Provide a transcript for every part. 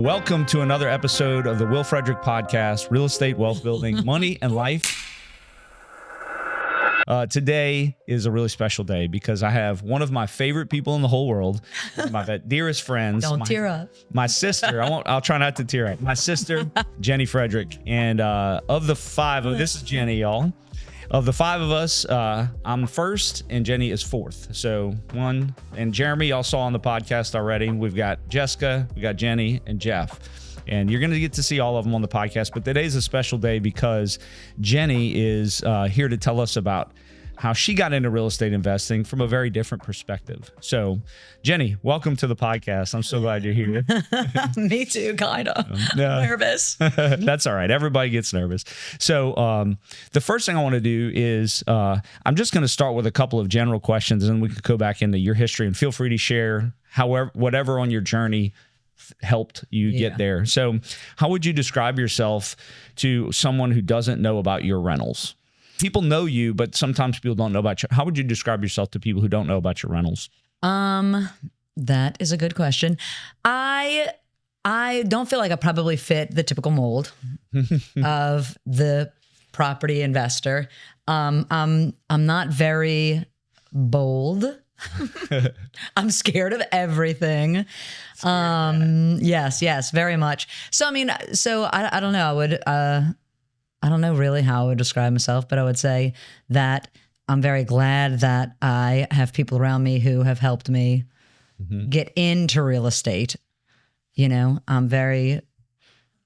Welcome to another episode of the Will Frederick Podcast, Real Estate, Wealth Building, Money, and Life. Today is a really special day because I have one of my favorite people in the whole world, my dearest friends. Don't tear up. My sister. I'll try not to tear up. My sister, Jenny Frederick. And of the five, this is Jenny, y'all. Of the five of us, I'm first and Jenny is fourth. So one, and Jeremy y'all saw on the podcast already. We've got Jessica, we got Jenny, and Jeff. And you're going to get to see all of them on the podcast. But today's a special day because Jenny is here to tell us about how she got into real estate investing from a very different perspective. So, Jenny, welcome to the podcast. I'm so glad you're here. Me too, kind of. Nervous. That's all right. Everybody gets nervous. So, the first thing I want to do is I'm just going to start with a couple of general questions, and then we could go back into your history. And feel free to share whatever on your journey helped you get there. So, how would you describe yourself to someone who doesn't know about your rentals? People know you, but sometimes people don't know about you. How would you describe yourself to people who don't know about your rentals? That is a good question. I don't feel like I probably fit the typical mold of the property investor. I'm not very bold. I'm scared of everything. Yes, very much. So, I mean, I don't know. I don't know really how I would describe myself, but I would say that I'm very glad that I have people around me who have helped me get into real estate. You know, I'm very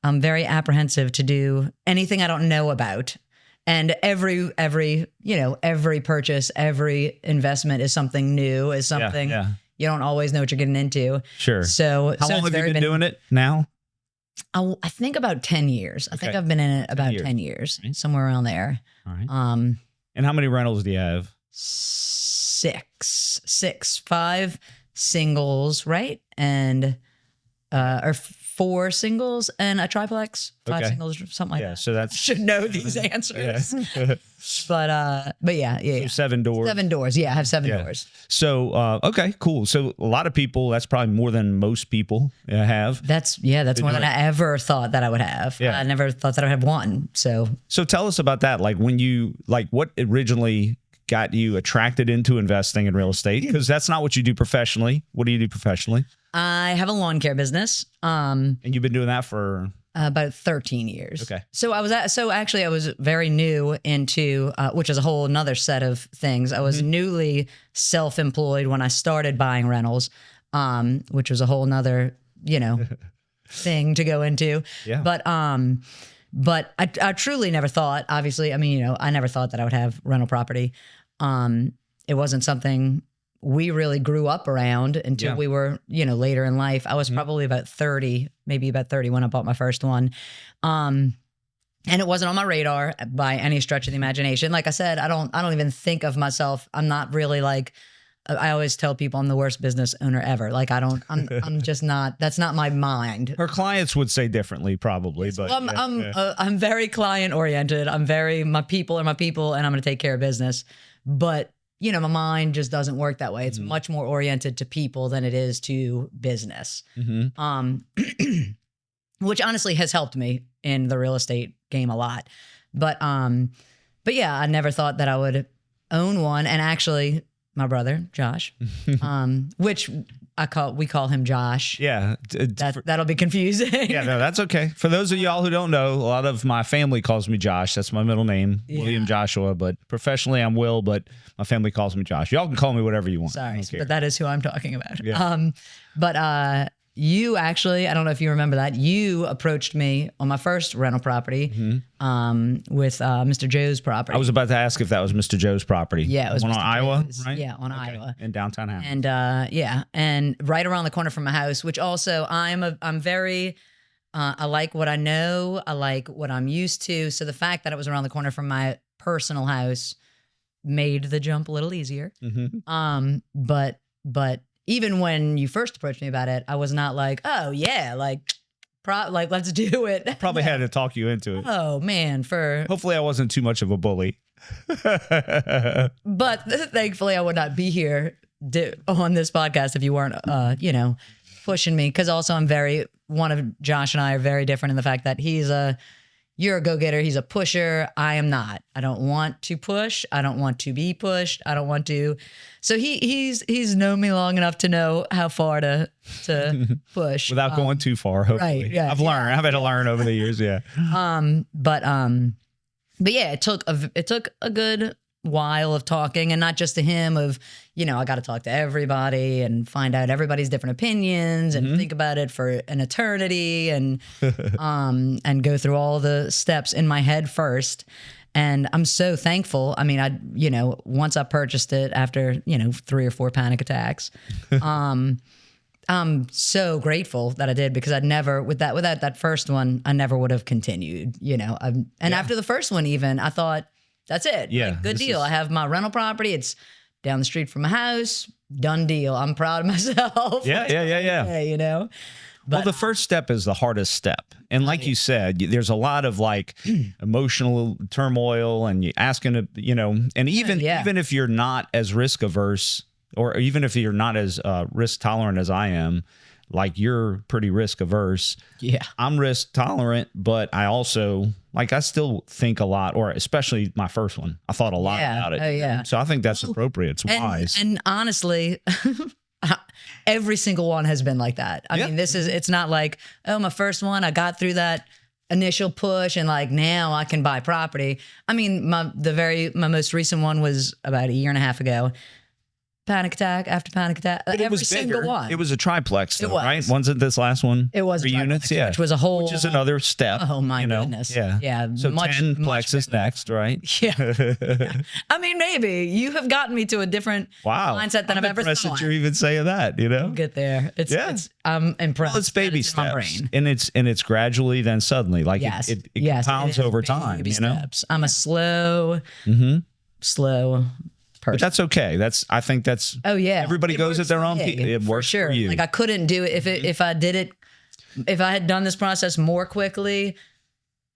apprehensive to do anything I don't know about. And every purchase, every investment is something new, is something you don't always know what you're getting into. Sure. So how long have you been doing it now? I think about 10 years. I think I've been in it about 10 years, somewhere around there. All right. And how many rentals do you have? Five singles, right? And, or 4 singles and a triplex, 5 singles, something like that. So that's should know these answers. But yeah. So 7 doors. 7 doors. Yeah, I have 7 doors. So okay, cool. So a lot of people, that's probably more than most people have. That's more than I ever thought that I would have. Yeah. I never thought that I would have one. So tell us about that. Like what originally got you attracted into investing in real estate? Because that's not what you do professionally. What do you do professionally? I have a lawn care business. And you've been doing that for about 13 years. Okay. So I was very new into, which is a whole another set of things. I was newly self-employed when I started buying rentals, which was a whole nother, thing to go into. Yeah. But I truly never thought, obviously, I never thought that I would have rental property. It wasn't something we really grew up around until we were, later in life. I was probably about 30 when I bought my first one. And it wasn't on my radar by any stretch of the imagination. Like I said, I don't even think of myself. I'm not really like, I always tell people I'm the worst business owner ever. Like I'm just not, that's not my mind. Her clients would say differently probably, but I'm very client oriented. My people are my people and I'm going to take care of business. But my mind just doesn't work that way. It's much more oriented to people than it is to business. Which honestly has helped me in the real estate game a lot. But yeah, I never thought that I would own one. And actually, my brother, Josh, which we call him Josh. Yeah. That'll be confusing. Yeah, no, that's okay. For those of y'all who don't know, a lot of my family calls me Josh. That's my middle name, William Joshua. But professionally, I'm Will, but my family calls me Josh. Y'all can call me whatever you want. Sorry, but that is who I'm talking about. Yeah. But you actually, I don't know if you remember that, you approached me on my first rental property with Mr. Joe's property. I was about to ask if that was Mr. Joe's property. Yeah, it was one Mr. on Iowa, Joe's. right? Yeah, on Iowa. In downtown Hamilton. And and right around the corner from my house, which also I'm very, I like what I know. I like what I'm used to. So the fact that it was around the corner from my personal house made the jump a little easier. But even when you first approached me about it, I was not like, oh yeah, like let's do it. Probably had to talk you into it. Oh man, hopefully I wasn't too much of a bully. But thankfully I would not be here on this podcast if you weren't, pushing me. Cause also one of Josh and I are very different in the fact that you're a go-getter. He's a pusher. I am not. I don't want to push. I don't want to be pushed. I don't want to. So he's known me long enough to know how far to push without going too far. Hopefully. Right. Yeah. I've learned. I've had to learn over the years. Yeah. But yeah, it took a good while of talking, and not just to him. I got to talk to everybody and find out everybody's different opinions and think about it for an eternity and go through all the steps in my head first. And I'm so thankful. I mean, once I purchased it after 3 or 4 panic attacks, I'm so grateful that I did, because I'd never, without that first one, I never would have continued. After the first one, even I thought, that's it. Yeah, like, good deal. I have my rental property. It's down the street from my house. Done deal. I'm proud of myself. Yeah. But, well, the first step is the hardest step. And like you said, there's a lot of like emotional turmoil, and you asking to, and even if you're not as risk averse, or even if you're not as risk tolerant as I am, like you're pretty risk averse. Yeah. I'm risk tolerant, but I also I still think a lot, or especially my first one, I thought a lot about it. Oh, yeah. So I think that's appropriate. It's wise. And honestly, every single one has been like that. I mean, it's not like, oh, my first one, I got through that initial push and now I can buy property. I mean, my most recent one was about 1.5 years ago. Panic attack after panic attack. But every single one. It was a triplex, though, It was. right? Wasn't this last one? It was 3 units, yeah. which was a whole, which is another step. Oh my goodness, yeah. So much, 10 plexes next, right? Yeah. I mean, maybe you have gotten me to a different mindset than I've ever thought. That you're even saying that, We'll get there. It's I'm impressed. Well, it's baby steps, my brain. and it's gradually, then suddenly, it compounds over time. Baby steps. I'm a slow person. But that's okay. I think that's. Oh yeah. Everybody goes at their own. It works for you. Like I couldn't do it if I did it. If I had done this process more quickly,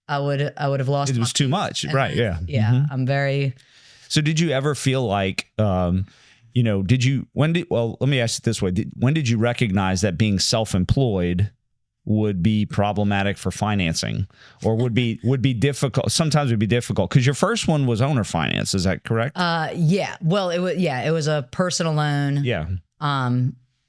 I would have lost. It was too much, right? Yeah. Yeah. I'm very. So did you ever feel like, let me ask it this way. When did you recognize that being self-employed would be problematic for financing, or would be difficult? Sometimes would be difficult, because your first one was owner finance. Is that correct? Yeah. Well, it was a personal loan. Yeah.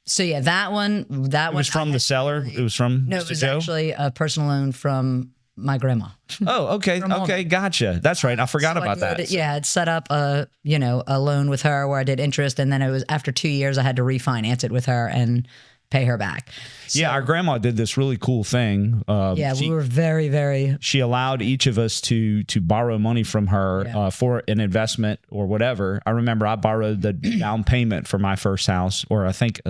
So yeah, that one was from the seller. It was from no, it was actually a personal loan from my grandma. Oh, okay. Okay. Gotcha. That's right. I forgot about that. I'd set up a loan with her where I did interest. And then it was after 2 years, I had to refinance it with her and pay her back. So, our grandma did this really cool thing. We were very, very. She allowed each of us to borrow money from her for an investment or whatever. I remember I borrowed the down payment for my first house, or I think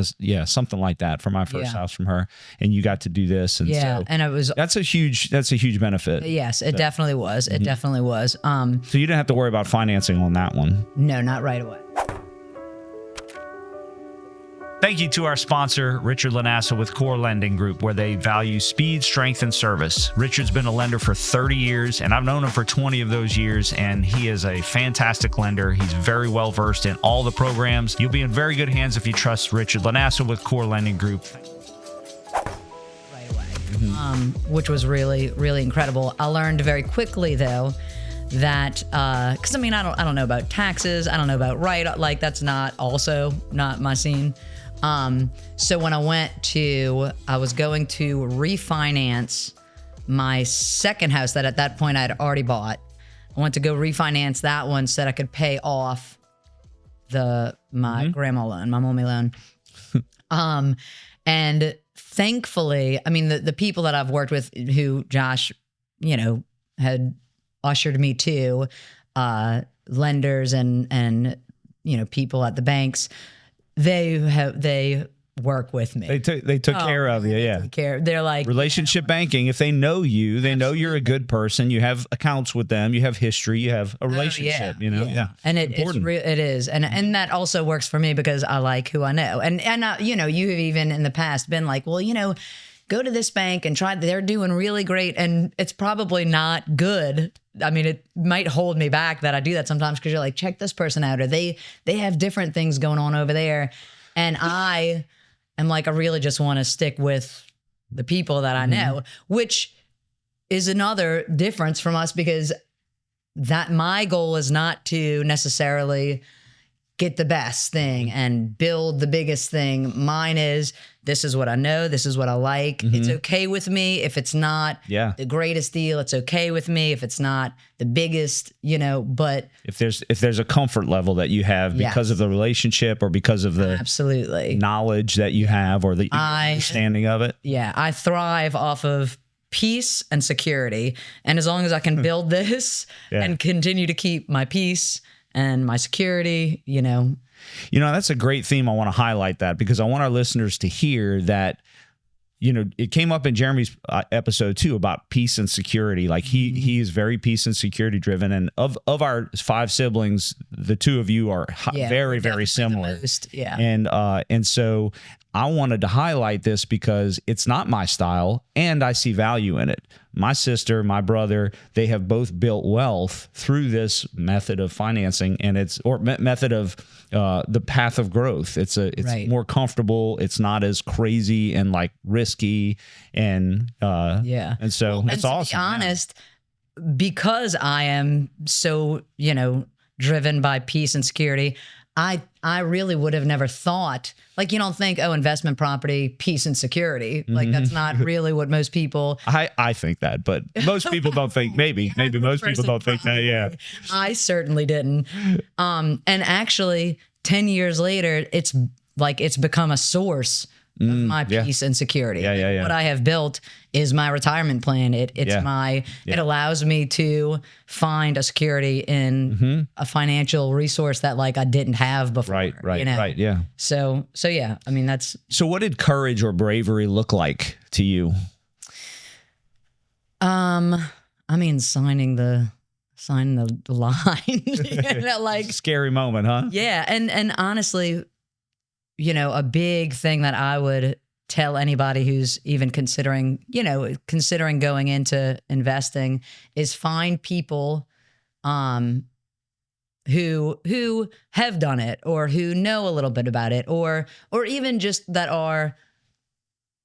something like that for my first house from her. And you got to do this, and and it was that's a huge benefit. Yes, it definitely was. It definitely was. So you didn't have to worry about financing on that one. No, not right away. Thank you to our sponsor, Richard LaNasa with Core Lending Group, where they value speed, strength, and service. Richard's been a lender for 30 years, and I've known him for 20 of those years, and he is a fantastic lender. He's very well versed in all the programs. You'll be in very good hands if you trust Richard LaNasa with Core Lending Group. Right away, which was really, really incredible. I learned very quickly, though, that because I don't know about taxes. I don't know about that's not my scene. So when I was going to refinance my second house that at that point I'd already bought. I went to go refinance that one so that I could pay off my grandma loan, my mommy loan. And thankfully, I mean, the people that I've worked with who Josh, had ushered me to, lenders and people at the banks, they work with me. They took care of you. Yeah. They're like relationship banking. If they know you, they know you're a good person. You have accounts with them. You have history. You have a relationship. And it is, and that also works for me because I like who I know. And you have even in the past been like, well, go to this bank and try. They're doing really great, and it's probably not good. I mean, it might hold me back that I do that sometimes because you're like, check this person out, or they have different things going on over there, and I am like, I really just want to stick with the people that I know, which is another difference from us, because that my goal is not to necessarily get the best thing and build the biggest thing. Mine is, this is what I know. This is what I like. It's okay with me if it's not the greatest deal. It's okay with me if it's not the biggest, but if there's a comfort level that you have because of the relationship or because of the absolutely knowledge that you have or the understanding of it. Yeah. I thrive off of peace and security. And as long as I can build this and continue to keep my peace and my security, that's a great theme. I want to highlight that because I want our listeners to hear that, it came up in Jeremy's episode too about peace and security. Like he is very peace and security driven. And of our 5 siblings, the 2 of you are very, very similar. And so I wanted to highlight this because it's not my style and I see value in it. My sister, my brother, they have both built wealth through this method of financing, and method of the path of growth. It's more comfortable. It's not as crazy and like risky, and and so it's awesome. To be honest, because I am so driven by peace and security, I really would have never thought, like, you don't think, investment property, peace and security. Like, that's not really what most people. I think that, but most people don't think, maybe most people don't think that. Yeah. I certainly didn't. And actually 10 years later, it's become a source of my peace and security. What I have built is my retirement plan. It allows me to find a security in a financial resource that I didn't have before. Right. Yeah. So yeah, I mean, that's. So what did courage or bravery look like to you? I mean, signing the line, scary moment, huh? Yeah. And honestly, a big thing that I would tell anybody who's even considering going into investing is find people who have done it or who know a little bit about it or even just that are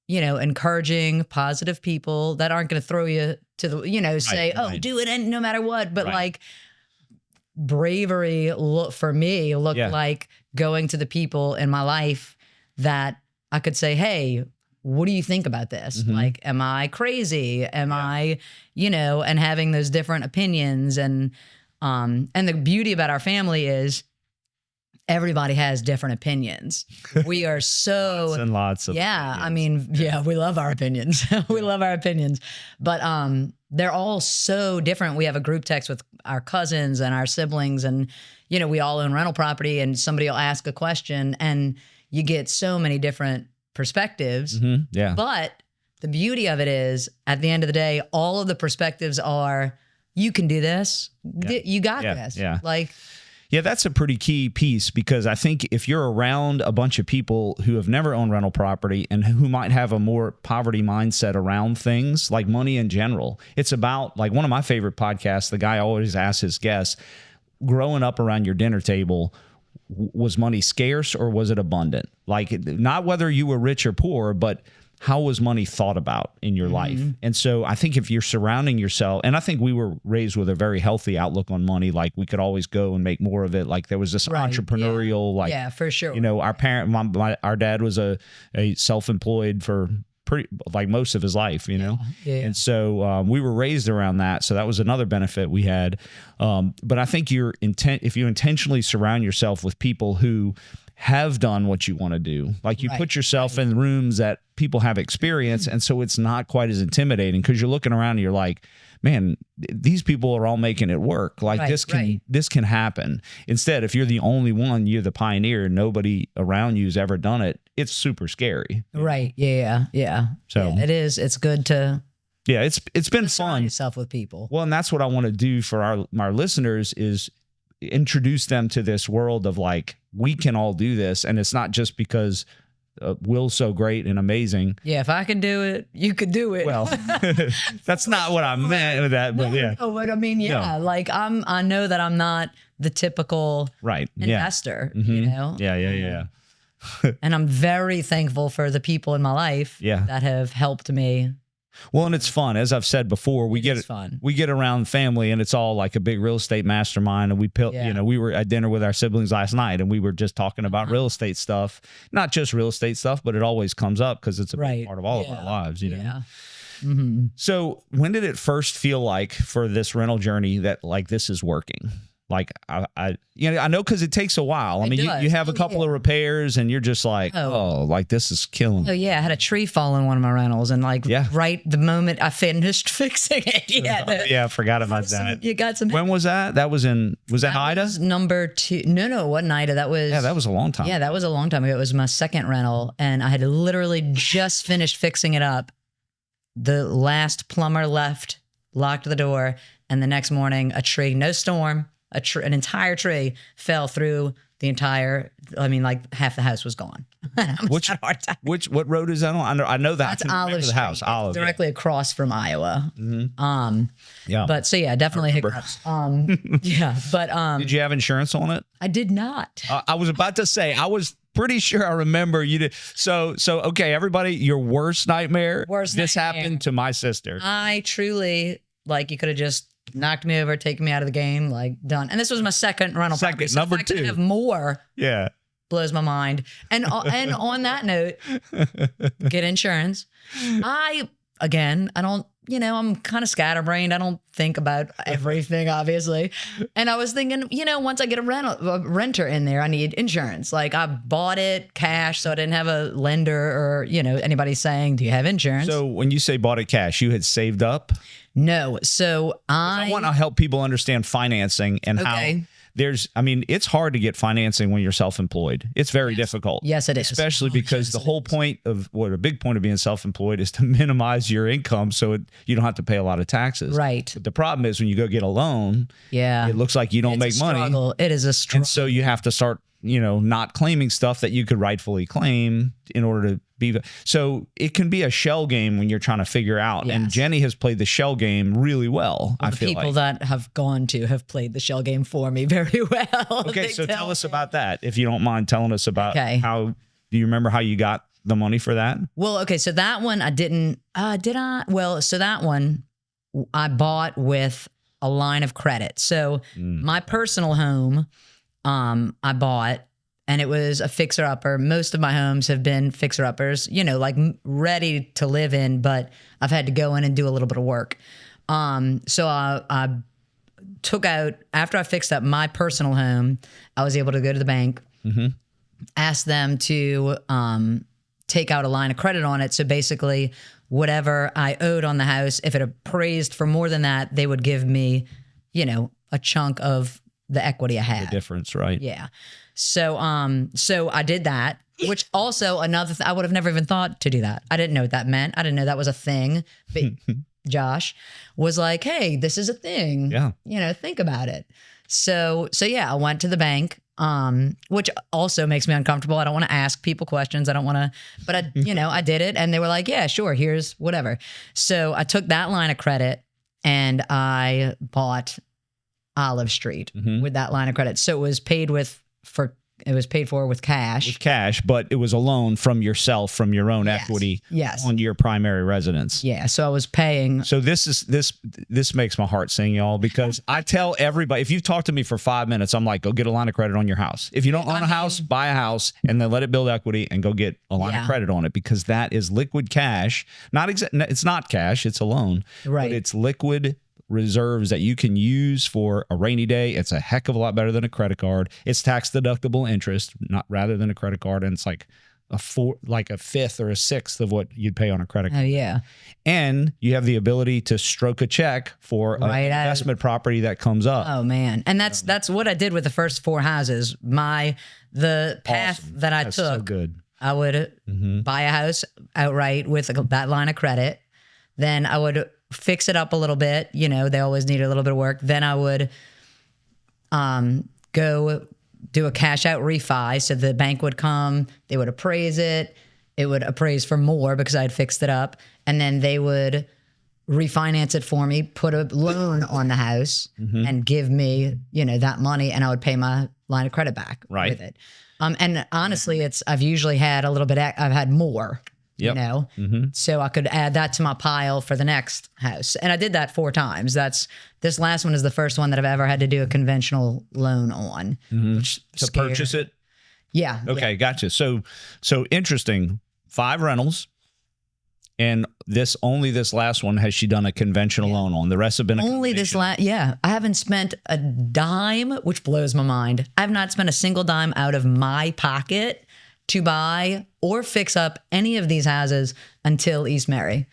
encouraging, positive people that aren't going to throw you to the say, do it and no matter what, but bravery looked like going to the people in my life that I could say, hey, what do you think about this? Like, am I crazy? Am I, and having those different opinions. And the beauty about our family is everybody has different opinions. We are so lots and lots of opinions. I mean, we love our opinions. We love our opinions, but they're all so different. We have a group text with our cousins and our siblings, and we all own rental property, and somebody will ask a question and you get so many different perspectives. But the beauty of it is, at the end of the day, all of the perspectives are, you can do this. You got this. Yeah, that's a pretty key piece, because I think if you're around a bunch of people who have never owned rental property and who might have a more poverty mindset around things like money in general, it's about, like, one of my favorite podcasts, the guy always asks his guests, growing up around your dinner table, was money scarce or was it abundant? Like, not whether you were rich or poor, but how was money thought about in your life? And so I think if you're surrounding yourself, and I think we were raised with a very healthy outlook on money, like we could always go and make more of it. Like there was this entrepreneurial, for sure. Our dad was a self-employed for pretty, like, most of his life, And so we were raised around that. So that was another benefit we had. But I think if you intentionally surround yourself with people who have done what you want to do, like you put yourself in rooms that people have experience, and so it's not quite as intimidating, because you're looking around and you're like, man, these people are all making it work. Like this can happen. Instead, if you're the only one, you're the pioneer, nobody around you's ever done it, it's super scary. Right. Yeah. So it is. It's good to. Yeah, it's been fun. Yourself with people. Well, and that's what I want to do for our listeners is introduce them to this world of, like, we can all do this, and it's not just because Will's so great and amazing. Yeah, if I can do it, you could do it. Well, that's not what I meant with that, but yeah. No, but I mean, like I know that I'm not the typical investor, Yeah. And I'm very thankful for the people in my life that have helped me. Well, and it's fun. As I've said before, we get around family and it's all like a big real estate mastermind. And we were at dinner with our siblings last night and we were just talking about real estate stuff, not just real estate stuff, but it always comes up because it's a big part of all of our lives, you know? Yeah. Mm-hmm. So when did it first feel like for this rental journey that like this is working? Like I know because it takes a while. I mean, you have a couple of repairs and you're just like, like this is killing me. Oh yeah, I had a tree fall in one of my rentals and right the moment I finished fixing it. I forgot about that. You got some. When was that? Was that Ida? Was number 2. No, it wasn't Ida. That was a long time. Yeah, that was a long time ago. It was my second rental and I had literally just finished fixing it up. The last plumber left, locked the door, and the next morning a tree, no storm. An entire tree fell through the entire. I mean, like half the house was gone. What road is that on? I know that. That's Olive Street. House, Olive, directly across from Iowa. Mm-hmm. But so yeah, definitely hiccups. But did you have insurance on it? I did not. I was about to say I was pretty sure I remember you did. So okay, everybody, your worst nightmare. This happened to my sister. I truly you could have just knocked me over, taken me out of the game, done. And this was my second rental property. So number if I 2. could have more. Yeah. Blows my mind. And on that note, get insurance. I don't, I'm kind of scatterbrained. I don't think about everything, obviously. And I was thinking, once I get a renter in there, I need insurance. I bought it cash, so I didn't have a lender or, anybody saying, do you have insurance? So when you say bought it cash, you had saved up? No. So I want to help people understand financing and how it's hard to get financing when you're self-employed. It's very difficult. Yes, it is. Especially because the whole point of a big point of being self-employed is to minimize your income so you don't have to pay a lot of taxes. Right. But the problem is when you go get a loan, it looks like you don't make money. It is a struggle. And so you have to start, not claiming stuff that you could rightfully claim in order to be. So it can be a shell game when you're trying to figure out. Yes. And Jenny has played the shell game really well. I feel people that have gone to have played the shell game for me very well. Okay, so tell us about that, if you don't mind telling us about how. Do you remember how you got the money for that? Well, okay, so that one I didn't. Did I? Well, so that one I bought with a line of credit. So my personal home, I bought. And it was a fixer-upper. Most of my homes have been fixer-uppers, ready to live in, but I've had to go in and do a little bit of work. So I took out, after I fixed up my personal home, I was able to go to the bank, ask them to take out a line of credit on it. So basically, whatever I owed on the house, if it appraised for more than that, they would give me, a chunk of the equity I had. The difference, right? Yeah. So I did that, which also another I would have never even thought to do that. I didn't know what that meant. I didn't know that was a thing. But Josh was like, hey, this is a thing. Yeah. Think about it. So yeah, I went to the bank, which also makes me uncomfortable. I don't want to ask people questions. I don't want to, but I did it and they were like, yeah, sure. Here's whatever. So I took that line of credit and I bought Olive Street with that line of credit. So it was paid for with cash. With cash, but it was a loan from yourself, from your own equity on your primary residence. Yeah. So I was paying. So this makes my heart sing, y'all, because I tell everybody, if you've talked to me for 5 minutes, I'm like, go get a line of credit on your house. If you don't own a house, buy a house and then let it build equity and go get a line of credit on it, because that is liquid cash. It's not cash, it's a loan. Right. But it's liquid reserves that you can use for a rainy day. It's a heck of a lot better than a credit card. It's tax deductible interest, not rather than a credit card, and it's like a fifth or a sixth of what you'd pay on a credit card. Oh yeah. And you have the ability to stroke a check for an investment property that comes up. Oh man. And that's what I did with the first 4 houses. The path that I took, so good. I would buy a house outright with that line of credit. Then I would fix it up a little bit. They always need a little bit of work. Then I would go do a cash out refi. So the bank would come, they would appraise it. It would appraise for more because I had fixed it up. And then they would refinance it for me, put a loan on the house and give me, that money. And I would pay my line of credit back with it. And honestly, I've usually had a little bit, I've had more, you know, so I could add that to my pile for the next house. And I did that 4 times. This last one is the first one that I've ever had to do a conventional loan on. Which To purchase it? Yeah. Okay, gotcha. So interesting. 5 rentals. And this last one has she done a conventional loan on. The rest have been only this last. Yeah, I haven't spent a dime, which blows my mind. I've not spent a single dime out of my pocket to buy or fix up any of these houses until East Mary.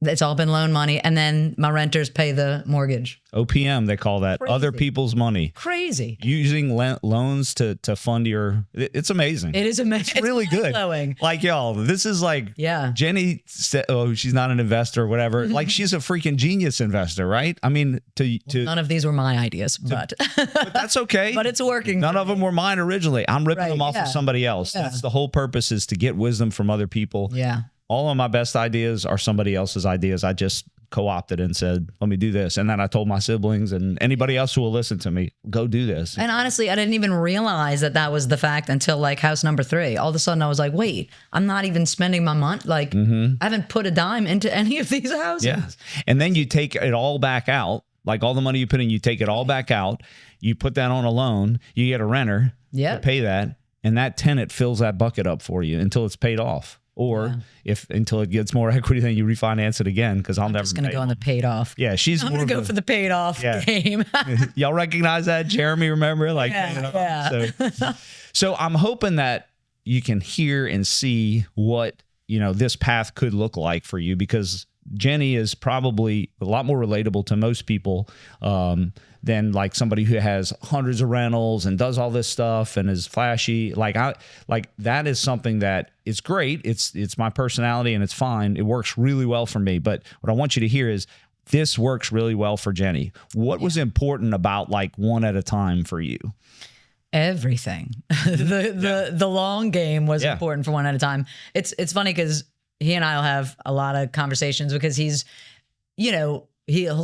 It's all been loan money, and then my renters pay the mortgage. OPM, they call that. Crazy. Other people's money. Crazy. Using loans to fund your... It's amazing. It is amazing. It's really good. Blowing. Like, y'all, this is like... Yeah. Jenny said, oh, she's not an investor or whatever. Like, she's a freaking genius investor, right? I mean, none of these were my ideas, but that's okay. But it's working. None of them were mine originally. I'm ripping them off yeah. of somebody else. Yeah. That's the whole purpose, is to get wisdom from other people. Yeah. All of my best ideas are somebody else's ideas. I just co-opted and said, let me do this. And then I told my siblings and anybody else who will listen to me, go do this. And honestly, I didn't even realize that was the fact until like house number 3. All of a sudden I was like, wait, I'm not even spending my money. Like I haven't put a dime into any of these houses. Yeah. And then you take it all back out. Like all the money you put in, you take it all back out. You put that on a loan. You get a renter to pay that. And that tenant fills that bucket up for you until it's paid off. Or until it gets more equity, then you refinance it again, because I'm never just going to go on the paid off. Yeah, I'm going to go for the paid off game. Y'all recognize that? Jeremy, remember? Like, So I'm hoping that you can hear and see what, this path could look like for you, because Jenny is probably a lot more relatable to most people than like somebody who has hundreds of rentals and does all this stuff and is flashy. Like that is something that is great. It's my personality and it's fine. It works really well for me. But what I want you to hear is this works really well for Jenny. What was important about like one at a time for you? Everything. The long game was important for one at a time. It's funny because he and I will have a lot of conversations, because he's, he'll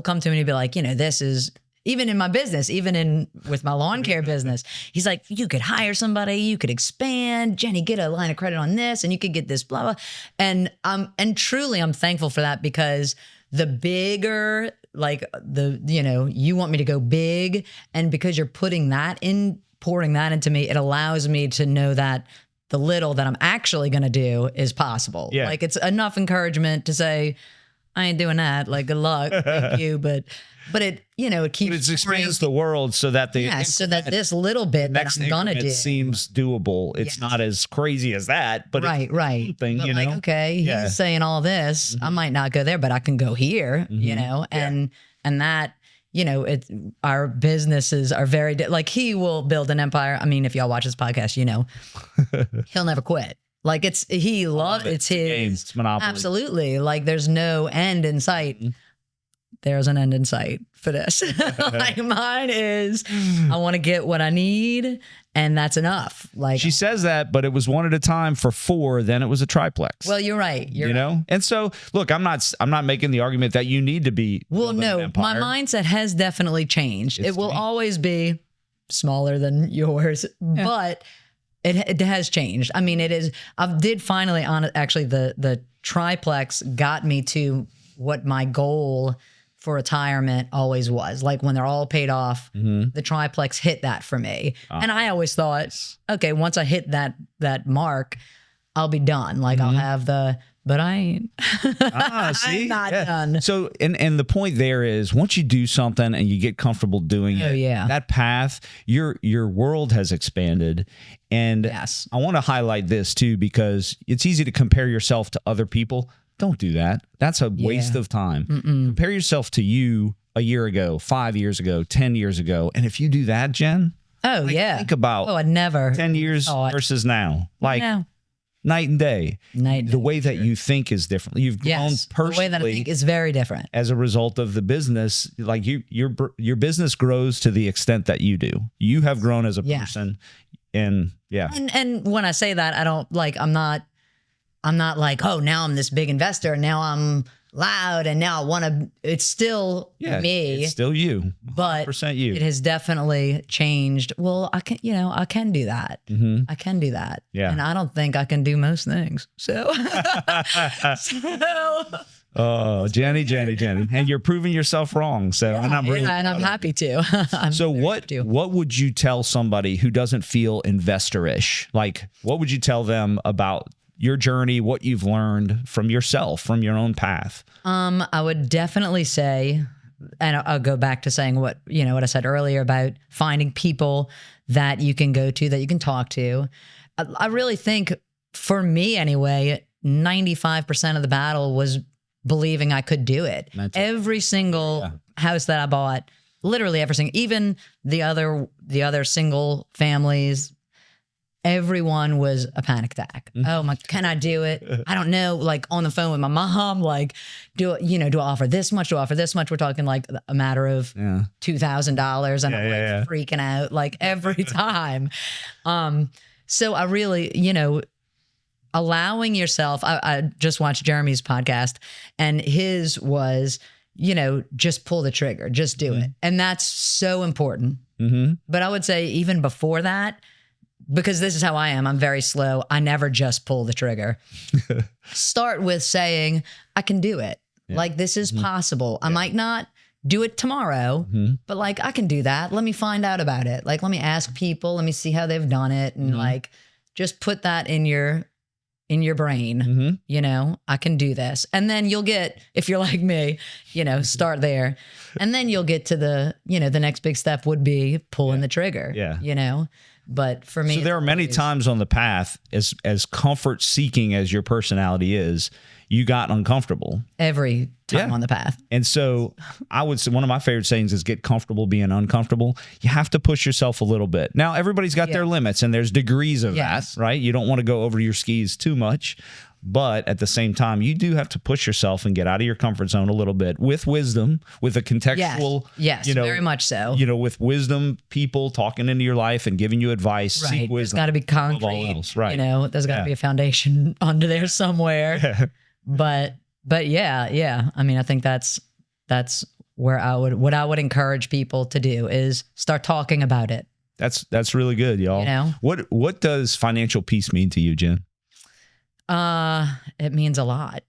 come to me and be like, this is, even in my business, with my lawn care business, he's like, you could hire somebody, you could expand, Jenny, get a line of credit on this, and you could get this, blah, blah. And truly I'm thankful for that, because the bigger, like you want me to go big, and because you're pouring that into me, it allows me to know that the little that I'm actually going to do is possible. Yeah. Like it's enough encouragement to say, I ain't doing that. Like, good luck. Thank you. But it, it keeps. It expands the world so that so that this little bit that I'm going to do seems doable. It's not as crazy as that, but right. Something, but like, okay, he's saying all this. I might not go there, but I can go here, and that, our businesses are very, like he will build an empire. I mean, if y'all watch this podcast, he'll never quit. Like it's his game. It's monopoly. Absolutely. Like there's no end in sight. There's an end in sight for this. Like mine is, I want to get what I need, and that's enough. Like she says that, but it was one at a time for 4. Then it was a triplex. Well, you're right. You're right. And so look, I'm not making the argument that you need to be. Well, no, my mindset has definitely changed. It will always be smaller than yours, but it has changed. I mean, it is. I did finally actually the triplex got me to what my goal for retirement always was. Like when they're all paid off, the triplex hit that for me. And I always thought, okay, once I hit that mark, I'll be done. Like I'll have but I ain't. See? I'm not done. So, and the point there is, once you do something and you get comfortable doing it, that path, your world has expanded. And I want to highlight this too, because it's easy to compare yourself to other people. Don't do that. That's a waste of time. Compare yourself to you a year ago, 5 years ago, 10 years ago. And if you do that, Jen, think about I'd never 10 years versus now. Like night and day. The way that you think is different. You've grown personally. The way that I think is very different. As a result of the business, like your business grows to the extent that you do. You have grown as a person. And And when I say that, I don't like, I'm not like, oh, now I'm this big investor. Now I'm loud and now I want to, it's still me. It's still you, but 100% you. It has definitely changed. Well, I can, I can do that. I can do that. Yeah. And I don't think I can do most things. So, oh, Jenny. And you're proving yourself wrong. So, and I'm really, and I'm happy to. So what would you tell somebody who doesn't feel investor-ish? Like, what would you tell them about your journey, what you've learned from yourself, from your own path? I would definitely say, and I'll go back to saying what I said earlier about finding people that you can go to, that you can talk to. I really think, for me anyway, 95% of the battle was believing I could do it. Every single house that I bought, literally every single, even the other single families, everyone was a panic attack. Oh my, can I do it? I don't know. Like on the phone with my mom, like, do I offer this much? Do I offer this much? We're talking like a matter of $2,000, and I'm like freaking out like every time. So I really, allowing yourself. I just watched Jeremy's podcast, and his was, just pull the trigger, just do it, and that's so important. But I would say even before that, because this is how I am. I'm very slow. I never just pull the trigger. Start with saying, I can do it. Like, this is possible. I might not do it tomorrow, but like, I can do that. Let me find out about it. Like, let me ask people. Let me see how they've done it. And like, just put that in your brain, I can do this. And then you'll get, if you're like me, start there. And then you'll get to the next big step would be pulling the trigger, But for me, so there are many times on the path, as comfort seeking as your personality is, you got uncomfortable every time on the path. And so I would say one of my favorite sayings is get comfortable being uncomfortable. You have to push yourself a little bit. Now, everybody's got their limits, and there's degrees of that, right? You don't want to go over your skis too much. But at the same time, you do have to push yourself and get out of your comfort zone a little bit with wisdom, with a contextual, yes, very much so. With wisdom, people talking into your life and giving you advice. Right. Seek wisdom. There's got to be concrete. Else, right. There's got to be a foundation under there somewhere. But yeah. I mean, I think that's where what I would encourage people to do is start talking about it. That's really good, y'all. What does financial peace mean to you, Jen? It means a lot.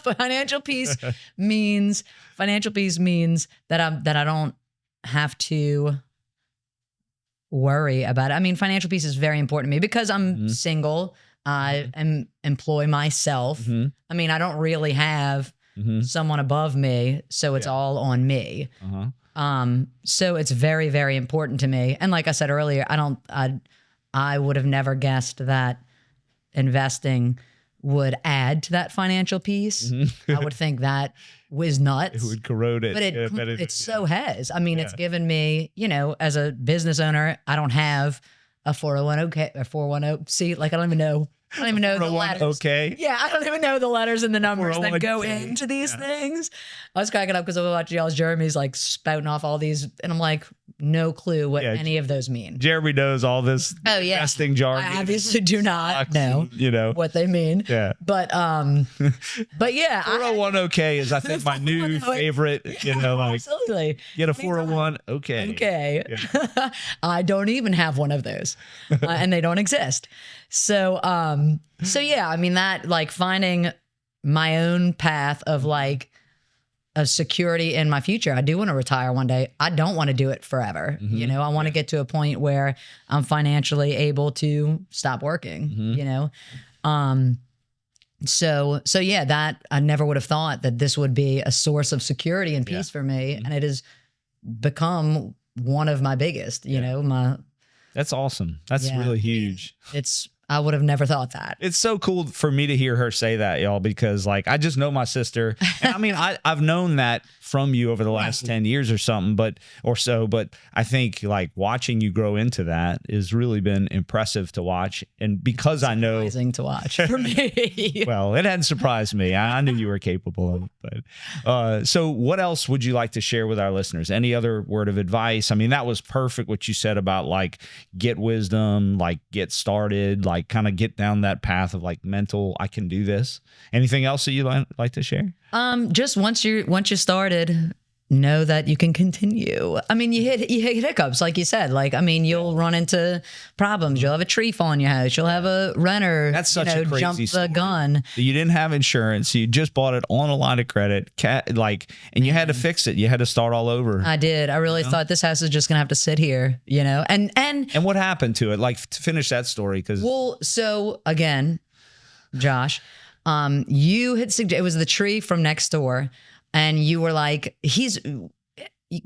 Financial peace means that I don't have to worry about it. I mean, financial peace is very important to me because I'm single. I employ myself. I mean, I don't really have someone above me, so it's all on me. So it's very, very important to me. And like I said earlier, I would have never guessed that investing would add to that financial peace. I would think that was nuts. It would corrode it. But it so has. I mean, it's given me, as a business owner, I don't have a 401c. Like, I don't even know the letters. Okay. Yeah, I don't even know the letters and the numbers that go into these things. I was cracking up because I was watching y'all's Jeremy's like spouting off all these, and I'm like, no clue what any of those mean. Jeremy knows all this investing jargon. I obviously do not know what they mean. Yeah. But yeah. 401k is, I think, my new favorite, like, absolutely. Get a 401k. Okay. Yeah. I don't even have one of those and they don't exist. So yeah, I mean, that, like, finding my own path of like a security in my future. I do want to retire one day. I don't want to do it forever. I want to get to a point where I'm financially able to stop working, So yeah, that I never would have thought that this would be a source of security and peace for me. And it has become one of my biggest, That's awesome. That's really huge. I would have never thought that. It's so cool for me to hear her say that, y'all, because like, I just know my sister. And I mean, I've known that from you over the last 10 years or something, but I think like watching you grow into that has really been impressive to watch. And because I know, amazing to watch for me. Well, it hadn't surprised me. I knew you were capable of it. But so what else would you like to share with our listeners? Any other word of advice? I mean, that was perfect what you said about like get wisdom, like get started, like like kind of get down that path of like mental, I can do this. Anything else that you like to share? Just once you started, know that you can continue. I mean, you hit hiccups, like you said. Like, I mean, you'll run into problems. You'll have a tree fall on your house. You'll have a renter. That's such a crazy jump story. the gun. You didn't have insurance. You just bought it on a line of credit. And you had to fix it. You had to start all over. I did. I really thought this house is just gonna have to sit here, And what happened to it? Like, to finish that story, because so again, Josh, you had suggested it was the tree from next door. And you were like, you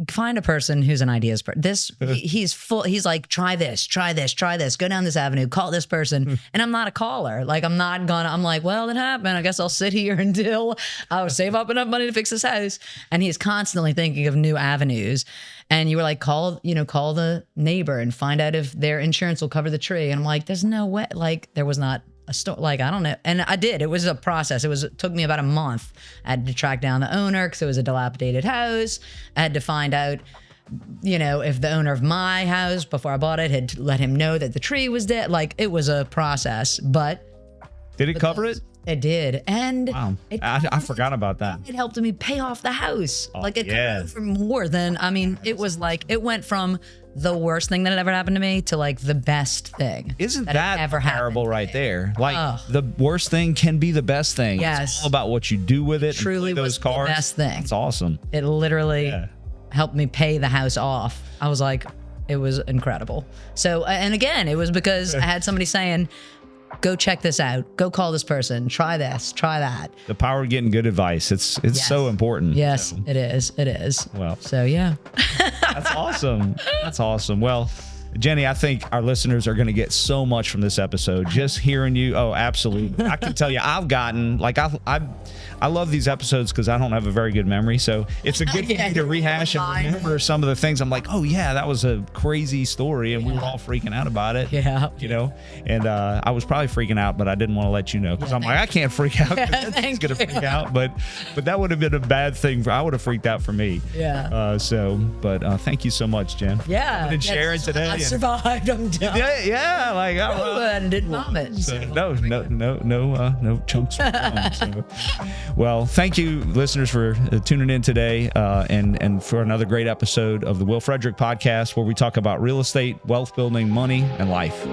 find a person who's an ideas person. He's full. He's like, try this, go down this avenue, call this person. And I'm not a caller. Like, I'm like, well, it happened. I guess I'll sit here until I'll save up enough money to fix this house. And he's constantly thinking of new avenues. And you were like, call the neighbor and find out if their insurance will cover the tree. And I'm like, there's no way. Like, there was not a store, like, I don't know. And I did. It was a process. It took me about a month. I had to track down the owner because it was a dilapidated house. I had to find out, if the owner of my house before I bought it had let him know that the tree was dead. Like, it was a process, but. Did it cover it? It did. And wow. I forgot about that. It helped me pay off the house. Oh, like, it covered for more than, it was like, it went from the worst thing that had ever happened to me to like the best thing. Isn't that ever terrible right there? Like, the worst thing can be the best thing. Yes. It's all about what you do with it. Truly was the best thing. It's awesome. It literally helped me pay the house off. I was like, it was incredible. So, and again, it was because I had somebody saying, go check this out. Go call this person. Try this. Try that. The power of getting good advice. It's so important. Yes, so. It is. It is. Well, so yeah. That's awesome. That's awesome. Well, Jenny, I think our listeners are going to get so much from this episode. Just hearing you. Oh, absolutely. I can tell you, I've gotten like I love these episodes because I don't have a very good memory. So it's a good thing to rehash and remember some of the things. I'm like, oh yeah, that was a crazy story, and we were all freaking out about it. Yeah. And I was probably freaking out, but I didn't want to let you know because I'm like, I can't freak out. He's gonna freak out, but that would have been a bad thing. I would have freaked out for me. Yeah. But thank you so much, Jen. Yeah. And sharing today. I survived. I'm done. Yeah. Like I didn't vomit. So, no chokes. Well, thank you, listeners, for tuning in today and for another great episode of the Will Frederick Podcast, where we talk about real estate, wealth building, money, and life.